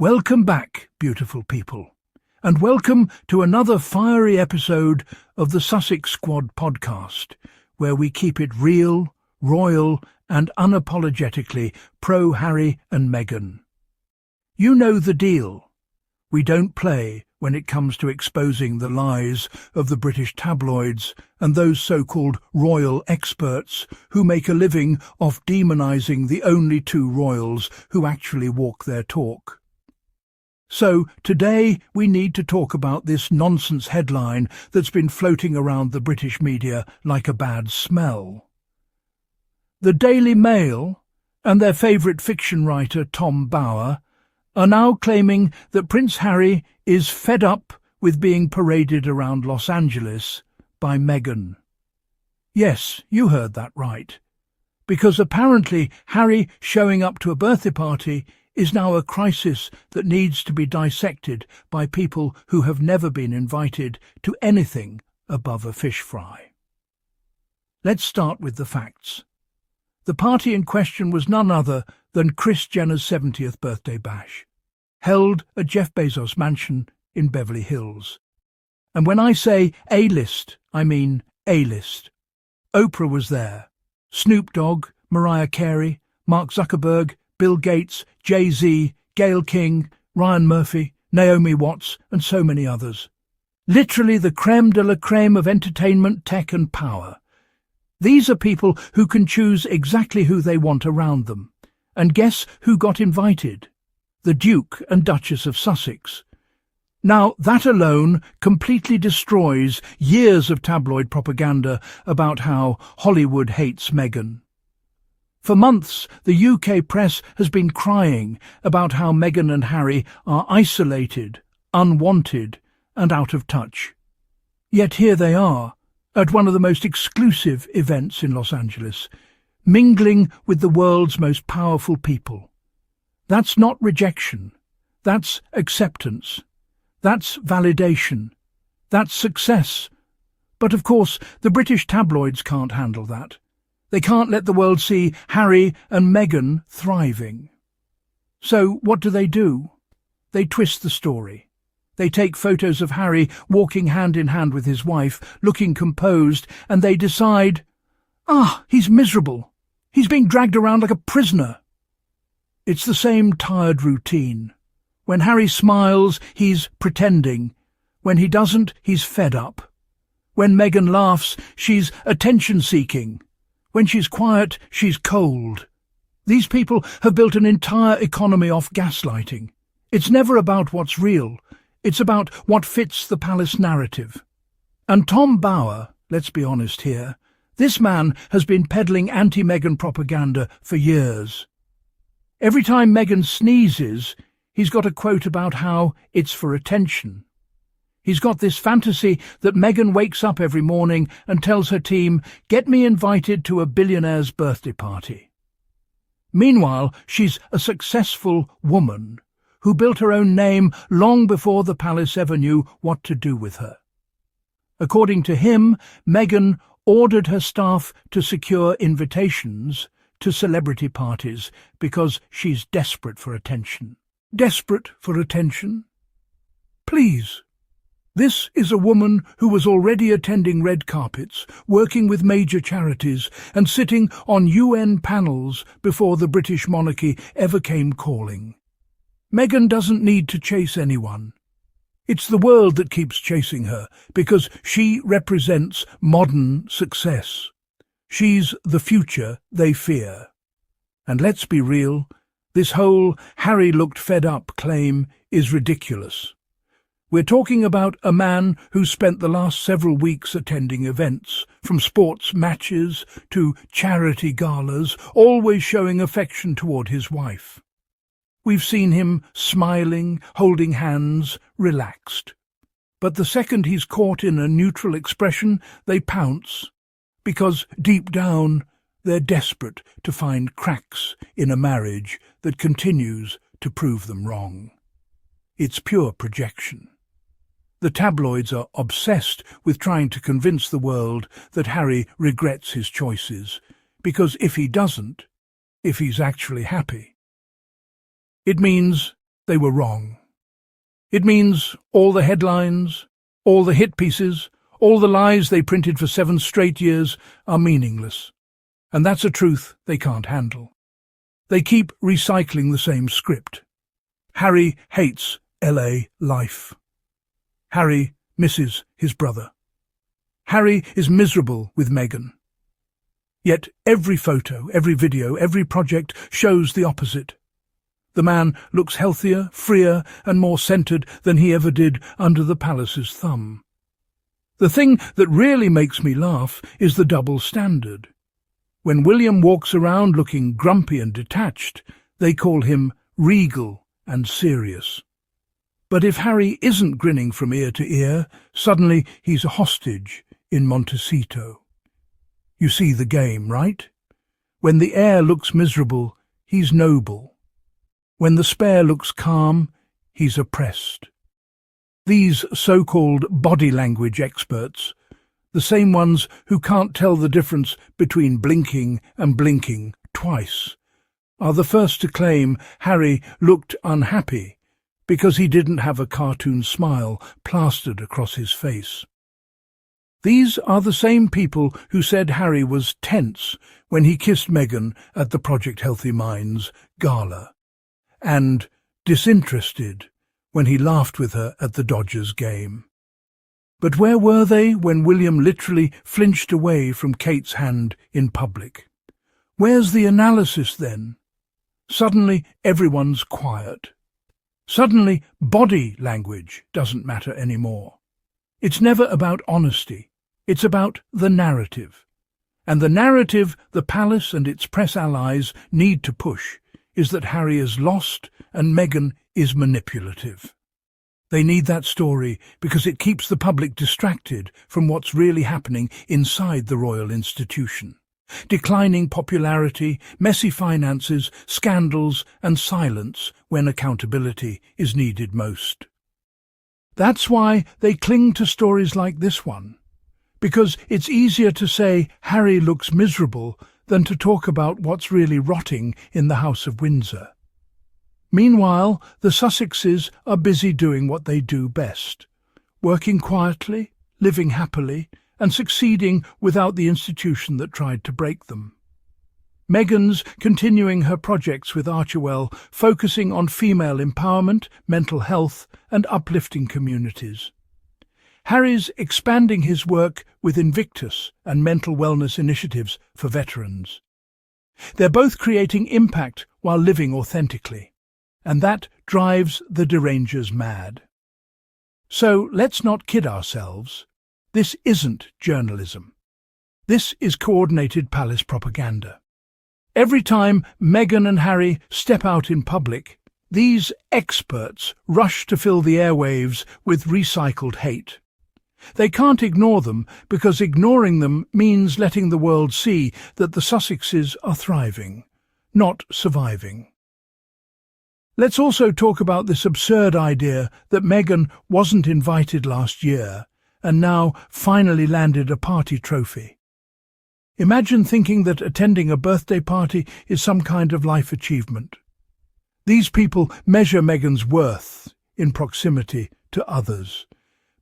Welcome back, beautiful people, and welcome to another fiery episode of the Sussex Squad Podcast, where we keep it real, royal, and unapologetically pro-Harry and Meghan. You know the deal. We don't play when it comes to exposing the lies of the British tabloids and those so-called royal experts who make a living off demonising the only two royals who actually walk their talk. So today we need to talk about this nonsense headline that's been floating around the British media like a bad smell. The Daily Mail and their favourite fiction writer Tom Bower are now claiming that Prince Harry is fed up with being paraded around Los Angeles by Meghan. Yes, you heard that right. Because apparently Harry showing up to a birthday party is now a crisis that needs to be dissected by people who have never been invited to anything above a fish fry. Let's start with the facts. The party in question was none other than Kris Jenner's 70th birthday bash, held at Jeff Bezos' mansion in Beverly Hills. And when I say A-list, I mean A-list. Oprah was there, Snoop Dogg, Mariah Carey, Mark Zuckerberg, Bill Gates, Jay-Z, Gayle King, Ryan Murphy, Naomi Watts, and so many others. Literally the crème de la crème of entertainment, tech and power. These are people who can choose exactly who they want around them. And guess who got invited? The Duke and Duchess of Sussex. Now, that alone completely destroys years of tabloid propaganda about how Hollywood hates Meghan. For months, the UK press has been crying about how Meghan and Harry are isolated, unwanted, and out of touch. Yet here they are, at one of the most exclusive events in Los Angeles, mingling with the world's most powerful people. That's not rejection. That's acceptance. That's validation. That's success. But of course, the British tabloids can't handle that. They can't let the world see Harry and Meghan thriving. So what do? They twist the story. They take photos of Harry walking hand in hand with his wife, looking composed, and they decide, he's miserable. He's being dragged around like a prisoner. It's the same tired routine. When Harry smiles, he's pretending. When he doesn't, he's fed up. When Meghan laughs, she's attention-seeking. When she's quiet, she's cold. These people have built an entire economy off gaslighting. It's never about what's real. It's about what fits the palace narrative. And Tom Bower, let's be honest here, this man has been peddling anti-Meghan propaganda for years. Every time Meghan sneezes, he's got a quote about how it's for attention. He's got this fantasy that Meghan wakes up every morning and tells her team, "Get me invited to a billionaire's birthday party." Meanwhile, she's a successful woman who built her own name long before the palace ever knew what to do with her. According to him, Meghan ordered her staff to secure invitations to celebrity parties because she's desperate for attention. Desperate for attention? Please. This is a woman who was already attending red carpets, working with major charities, and sitting on UN panels before the British monarchy ever came calling. Meghan doesn't need to chase anyone. It's the world that keeps chasing her, because she represents modern success. She's the future they fear. And let's be real, this whole Harry looked fed up claim is ridiculous. We're talking about a man who spent the last several weeks attending events, from sports matches to charity galas, always showing affection toward his wife. We've seen him smiling, holding hands, relaxed. But the second he's caught in a neutral expression, they pounce, because deep down they're desperate to find cracks in a marriage that continues to prove them wrong. It's pure projection. The tabloids are obsessed with trying to convince the world that Harry regrets his choices, because if he doesn't, if he's actually happy, it means they were wrong. It means all the headlines, all the hit pieces, all the lies they printed for 7 straight years are meaningless. And that's a truth they can't handle. They keep recycling the same script. Harry hates LA life. Harry misses his brother. Harry is miserable with Meghan. Yet every photo, every video, every project shows the opposite. The man looks healthier, freer, and more centred than he ever did under the palace's thumb. The thing that really makes me laugh is the double standard. When William walks around looking grumpy and detached, they call him regal and serious. But if Harry isn't grinning from ear to ear, suddenly he's a hostage in Montecito. You see the game, right? When the heir looks miserable, he's noble. When the spare looks calm, he's oppressed. These so-called body language experts, the same ones who can't tell the difference between blinking and blinking twice, are the first to claim Harry looked unhappy because he didn't have a cartoon smile plastered across his face. These are the same people who said Harry was tense when he kissed Meghan at the Project Healthy Minds gala, and disinterested when he laughed with her at the Dodgers game. But where were they when William literally flinched away from Kate's hand in public? Where's the analysis then? Suddenly everyone's quiet. Suddenly body language doesn't matter anymore. It's never about honesty. It's about the narrative. And the narrative the palace and its press allies need to push is that Harry is lost and Meghan is manipulative. They need that story because it keeps the public distracted from what's really happening inside the royal institution. Declining popularity, messy finances, scandals, and silence when accountability is needed most. That's why they cling to stories like this one, because it's easier to say Harry looks miserable than to talk about what's really rotting in the House of Windsor. Meanwhile, the Sussexes are busy doing what they do best, working quietly, living happily, and succeeding without the institution that tried to break them. Meghan's continuing her projects with Archewell, focusing on female empowerment, mental health, and uplifting communities. Harry's expanding his work with Invictus and mental wellness initiatives for veterans. They're both creating impact while living authentically, and that drives the derangers mad. So let's not kid ourselves. This isn't journalism. This is coordinated palace propaganda. Every time Meghan and Harry step out in public, these experts rush to fill the airwaves with recycled hate. They can't ignore them because ignoring them means letting the world see that the Sussexes are thriving, not surviving. Let's also talk about this absurd idea that Meghan wasn't invited last year and now finally landed a party trophy. Imagine thinking that attending a birthday party is some kind of life achievement. These people measure Meghan's worth in proximity to others,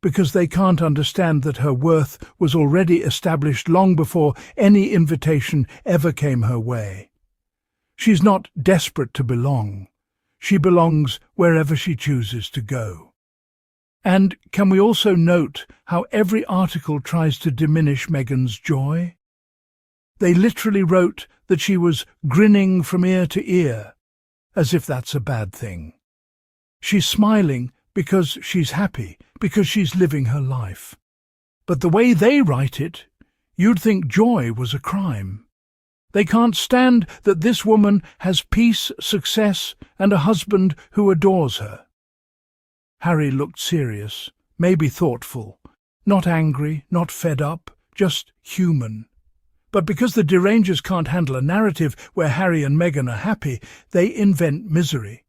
because they can't understand that her worth was already established long before any invitation ever came her way. She's not desperate to belong. She belongs wherever she chooses to go. And can we also note how every article tries to diminish Meghan's joy? They literally wrote that she was grinning from ear to ear, as if that's a bad thing. She's smiling because she's happy, because she's living her life. But the way they write it, you'd think joy was a crime. They can't stand that this woman has peace, success, and a husband who adores her. Harry looked serious, maybe thoughtful, not angry, not fed up, just human. But because the derangers can't handle a narrative where Harry and Meghan are happy, they invent misery.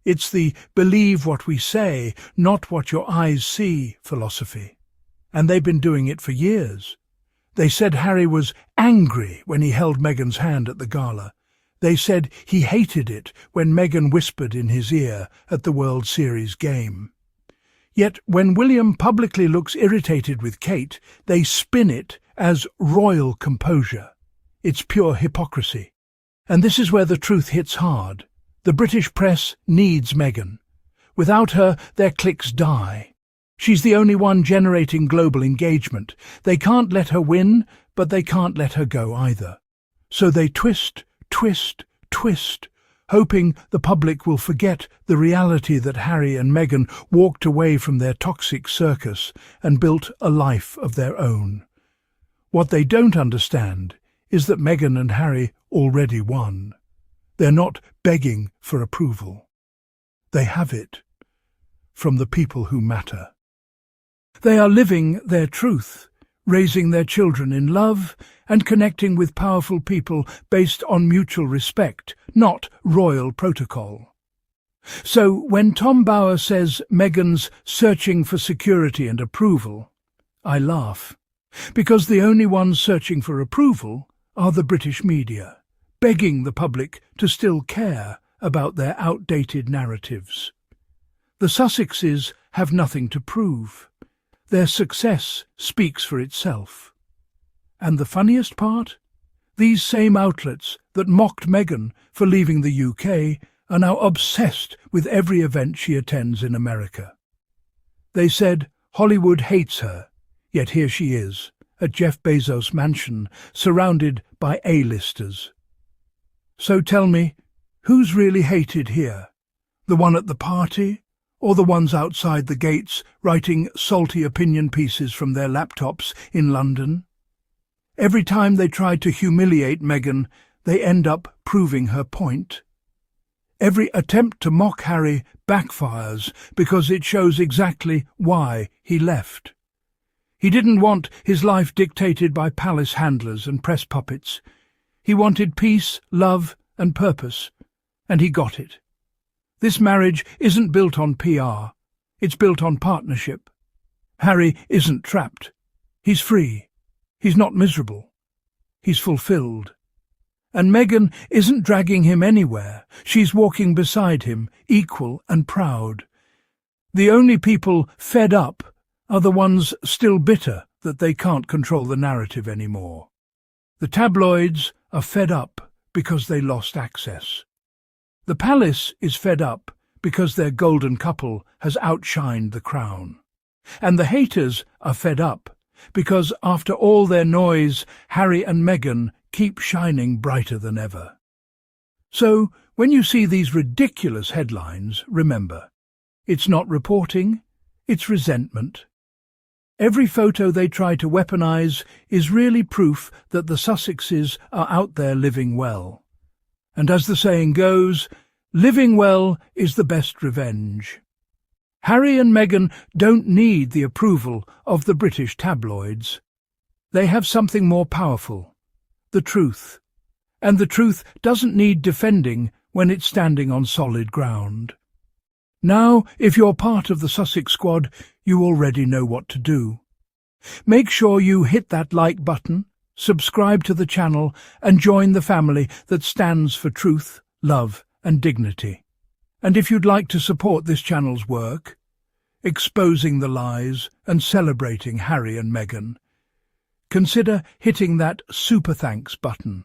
It's the believe what we say, not what your eyes see philosophy. And they've been doing it for years. They said Harry was angry when he held Meghan's hand at the gala. They said he hated it when Meghan whispered in his ear at the World Series game. Yet when William publicly looks irritated with Kate, they spin it as royal composure. It's pure hypocrisy. And this is where the truth hits hard. The British press needs Meghan. Without her, their clicks die. She's the only one generating global engagement. They can't let her win, but they can't let her go either. So they twist, hoping the public will forget the reality that Harry and Meghan walked away from their toxic circus and built a life of their own. What they don't understand is that Meghan and Harry already won. They're not begging for approval. They have it from the people who matter. They are living their truth, raising their children in love and connecting with powerful people based on mutual respect, not royal protocol. So when Tom Bower says Meghan's searching for security and approval, I laugh, because the only ones searching for approval are the British media, begging the public to still care about their outdated narratives. The Sussexes have nothing to prove. Their success speaks for itself. And the funniest part? These same outlets that mocked Meghan for leaving the UK are now obsessed with every event she attends in America. They said Hollywood hates her, yet here she is, at Jeff Bezos' mansion, surrounded by A-listers. So tell me, who's really hated here? The one at the party, or the ones outside the gates writing salty opinion pieces from their laptops in London? Every time they try to humiliate Meghan, they end up proving her point. Every attempt to mock Harry backfires because it shows exactly why he left. He didn't want his life dictated by palace handlers and press puppets. He wanted peace, love, and purpose, and he got it. This marriage isn't built on PR. It's built on partnership. Harry isn't trapped. He's free. He's not miserable. He's fulfilled. And Meghan isn't dragging him anywhere. She's walking beside him, equal and proud. The only people fed up are the ones still bitter that they can't control the narrative anymore. The tabloids are fed up because they lost access. The palace is fed up because their golden couple has outshined the crown. And the haters are fed up because after all their noise, Harry and Meghan keep shining brighter than ever. So, when you see these ridiculous headlines, remember, it's not reporting, it's resentment. Every photo they try to weaponize is really proof that the Sussexes are out there living well. And as the saying goes, living well is the best revenge. Harry and Meghan don't need the approval of the British tabloids. They have something more powerful, the truth. And the truth doesn't need defending when it's standing on solid ground. Now, if you're part of the Sussex Squad, you already know what to do. Make sure you hit that like button, subscribe to the channel, and join the family that stands for truth, love, and dignity. And if you'd like to support this channel's work, exposing the lies and celebrating Harry and Meghan, consider hitting that super thanks button.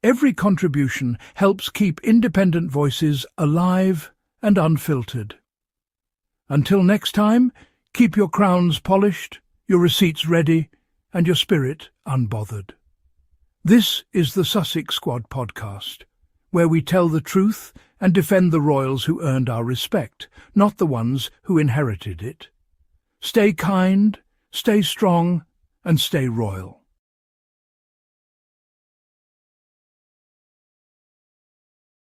Every contribution helps keep independent voices alive and unfiltered. Until next time, keep your crowns polished, your receipts ready, and your spirit unbothered. This is the Sussex Squad Podcast, where we tell the truth and defend the royals who earned our respect, not the ones who inherited it. Stay kind, stay strong, and stay royal.